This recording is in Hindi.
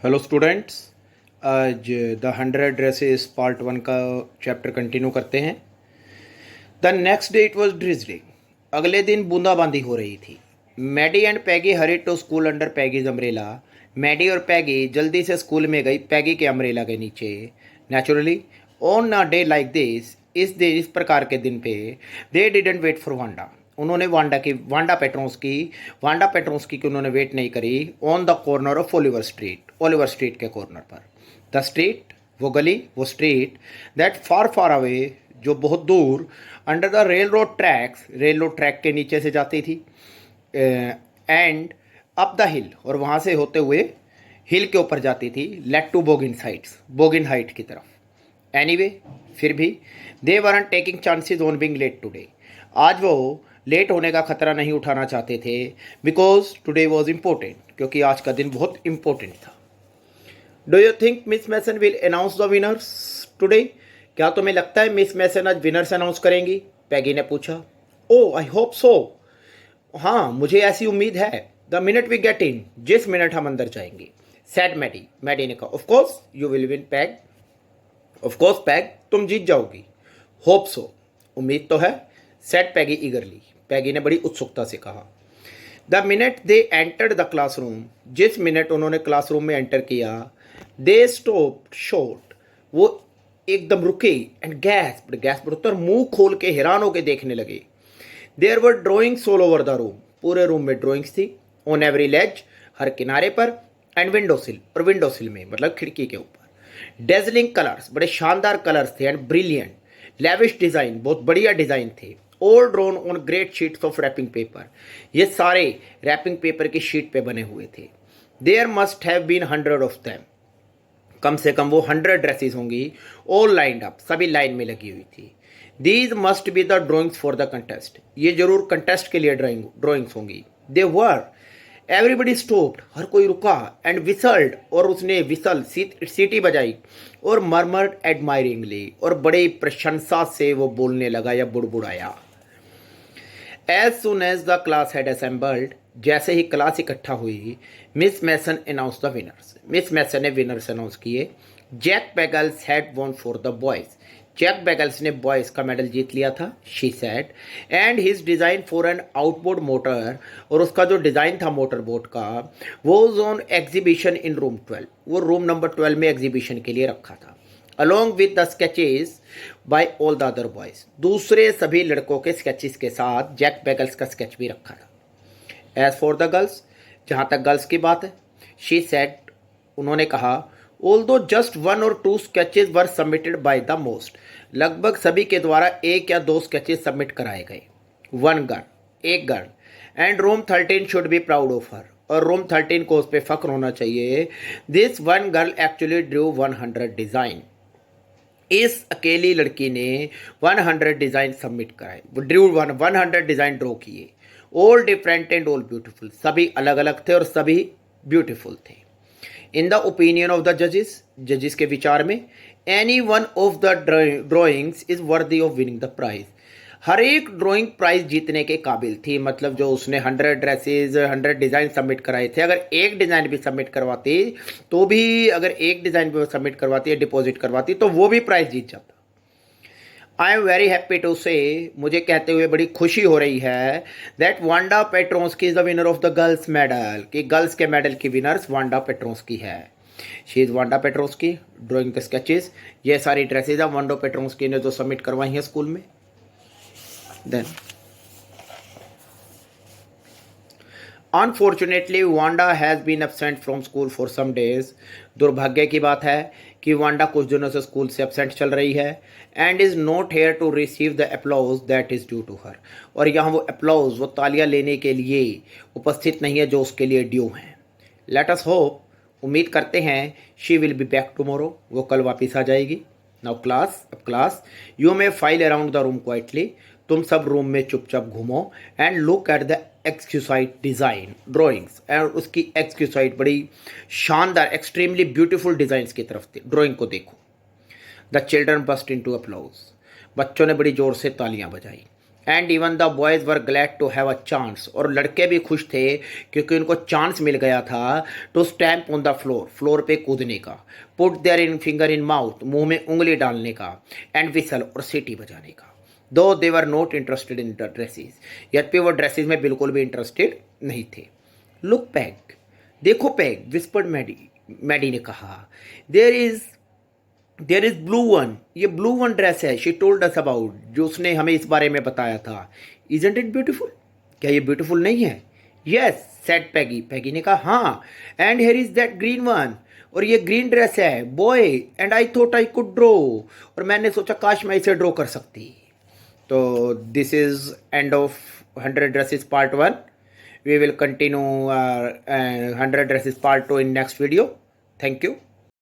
Hello students. आज द 100 ड्रेसेस पार्ट 1 का चैप्टर कंटिन्यू करते हैं। The next day it was drizzling. अगले दिन बूंदाबांदी हो रही थी। Maddie and Peggy hurried to school under Peggy's umbrella. Maddie और पैगी जल्दी से स्कूल में गई पैगी के अम्ब्रेला के नीचे। Naturally on a day like this, इस प्रकार के दिन पे they didn't wait for Wanda. उन्होंने वांडा पेट्रोंस्की की उन्होंने वेट नहीं करी। On the corner of Oliver Street के कॉर्नर पर। द स्ट्रीट, वो गली, वो street, that far far away, जो बहुत दूर, under the railroad track के नीचे से जाती थी, एंड अप द हिल, और वहाँ से होते हुए हिल के ऊपर जाती थी, लेट टू बोगिन हाइट की तरफ। एनीवे, फिर भी they weren't taking chances on being late today. आज वो लेट होने का खतरा नहीं उठाना चाहते थे, बिकॉज टुडे वॉज इम्पोर्टेंट, क्योंकि आज का दिन बहुत इम्पोर्टेंट था। Do you think Miss Mason will announce the winners today? क्या तुम्हें लगता है मिस मैसन आज विनर्स अनाउंस करेंगी? पैगी ने पूछा। Oh, I hope so. हाँ, मुझे ऐसी उम्मीद है। The minute we get in, जिस मिनट हम अंदर जाएंगे, सैड मैडी ने कहा। Of course you will win Peg. Of course Peg, तुम जीत जाओगी। होप सो, उम्मीद तो है, सेड पैगी ईगरली। पैगी ने बड़ी उत्सुकता से कहा। The minute they entered the classroom, जिस मिनट उन्होंने क्लासरूम में एंटर किया, दे स्टॉप्ड शॉर्ट, वो एकदम रुके, एंड गैस्प्ड उत्तर मुंह खोल के हैरान होकर देखने लगे। There were drawings all over the room, पूरे रूम में ड्राइंग्स थी। ऑन एवरी लेज, हर किनारे पर, एंड विंडोसिल, और विंडोसिल में मतलब खिड़की के ऊपर। डेजलिंग कलर्स, बड़े शानदार कलर्स थे, एंड ब्रिलियंट लेविश डिजाइन, बहुत बढ़िया डिजाइन थे। All drawn on great sheets of wrapping paper, ये सारे रैपिंग पेपर की शीट पे बने हुए थे। There must have been 100 of them, कम से कम वो 100 ड्रेसेस होंगी। ऑल लाइंड अप, सभी लाइन में लगी हुई थी। These must be the drawings for the contest, ये जरूर कंटेस्ट के लिए ड्रॉइंग्स होंगी। दे वर, एवरीबडी स्टॉप्ड, हर कोई रुका, एंड विसल्ड, और उसने सीटी बजाई, और मर्मर्ड एडमायरिंगली, और बड़े प्रशंसा से वो बोलने लगा या बुड़बुड़ाया। As soon as the class had assembled, जैसे ही क्लास इकट्ठा हुई, Miss Mason announce the winners, Miss Mason ने विनर्स अनाउंस किए। Jack Beggles had won for the boys, Jack Beggles ने बॉयज का मेडल जीत लिया था, she said, and his design for an outboard motor, और उसका जो डिज़ाइन था मोटर बोट का, was on exhibition in room 12, वो रूम नंबर 12 में एग्जीबिशन के लिए रखा था। Along with the sketches by all the other boys, दूसरे सभी लड़कों के स्केचेस के साथ जैक बैगल्स का स्केच भी रखा था। एज फॉर द गर्ल्स, जहाँ तक गर्ल्स की बात है, शी सेड, उन्होंने कहा, ऑल्दो जस्ट 1 और 2 sketches were submitted by the most, लगभग सभी के द्वारा 1 या 2 स्केचेस सबमिट कराए गए। 1 गर्ल, एक girl, and room 13 should be proud of her, और रूम 13 को उस पर फख्र होना चाहिए। This 1 girl actually Drew 100 design, इस अकेली लड़की ने 100 डिज़ाइन सबमिट कराए, ड्रू 100 डिज़ाइन ड्रॉ किए। All different and all beautiful, सभी अलग अलग थे और सभी ब्यूटीफुल थे। In the opinion of the जजेस के विचार में, any one of the drawings is वर्दी ऑफ विनिंग द प्राइज, हर एक ड्राइंग प्राइज जीतने के काबिल थी। मतलब जो उसने 100 ड्रेसेस 100 डिज़ाइन सबमिट कराए थे, अगर एक डिज़ाइन भी सबमिट करवाती, तो भी अगर एक डिज़ाइन भी सबमिट करवाती है, डिपॉजिट करवाती, तो वो भी प्राइज जीत जाता। I am very happy to say, मुझे कहते हुए बड़ी खुशी हो रही है, that Wanda Petronski is the winner of the girls medal, कि गर्ल्स के मेडल की विनर्स वांडा पेट्रोंस्की है। She is Wanda Petronski drawing the sketches, ये सारी ड्रेसेज है वांडा पेट्रोंस्की ने जो सबमिट करवाई हैं स्कूल में। Then unfortunately Wanda has been absent from school for some days, दुर्भाग्य की बात है कि वांडा कुछ दिनों से स्कूल से एबसेंट चल रही है। And is not here to receive the applause that is due to her, और यहाँ वो अप्लॉज, वो तालियां लेने के लिए उपस्थित नहीं है जो उसके लिए ड्यू हैं। लेट अस होप, उम्मीद करते हैं, she will be back tomorrow, वो कल वापस आ जाएगी। नाउ क्लास, अब class, you may file around the room quietly, तुम सब रूम में चुपचाप घूमो, and look at the exquisite design drawings, और उसकी एक्सक्यूसाइड बड़ी शानदार एक्सट्रीमली ब्यूटीफुल डिज़ाइंस की तरफ ड्राइंग को देखो। The children burst into applause, बच्चों ने बड़ी जोर से तालियां बजाई। And even the boys were glad to have a chance, और लड़के भी खुश थे क्योंकि उनको चांस मिल गया था to stamp on the floor, floor पे कूदने का, put their in finger in mouth, मुंह में उंगली डालने का, एंड विसल, और सीटी बजाने का। Though they were not interested in the dresses, यद्यपि वो ड्रेसेस में बिल्कुल भी इंटरेस्टेड नहीं थे। लुक पैग, देखो पैग, विस्पर्ड मैडी, मैडी ने कहा। देयर इज ब्लू वन, ये ब्लू वन ड्रेस है, शी टोल्ड अस अबाउट, जो उसने हमें इस बारे में बताया था। इजंट इट ब्यूटीफुल, क्या ये ब्यूटीफुल नहीं है? यस सेड पैगी, पैगी ने कहा हाँ। And here is that green one, और ये ग्रीन ड्रेस है boy, and I thought I could draw, और मैंने सोचा काश मैं इसे ड्रॉ कर सकती। तो this is end of 100 dresses part 1। we will continue 100 dresses part 2 in next video. Thank you.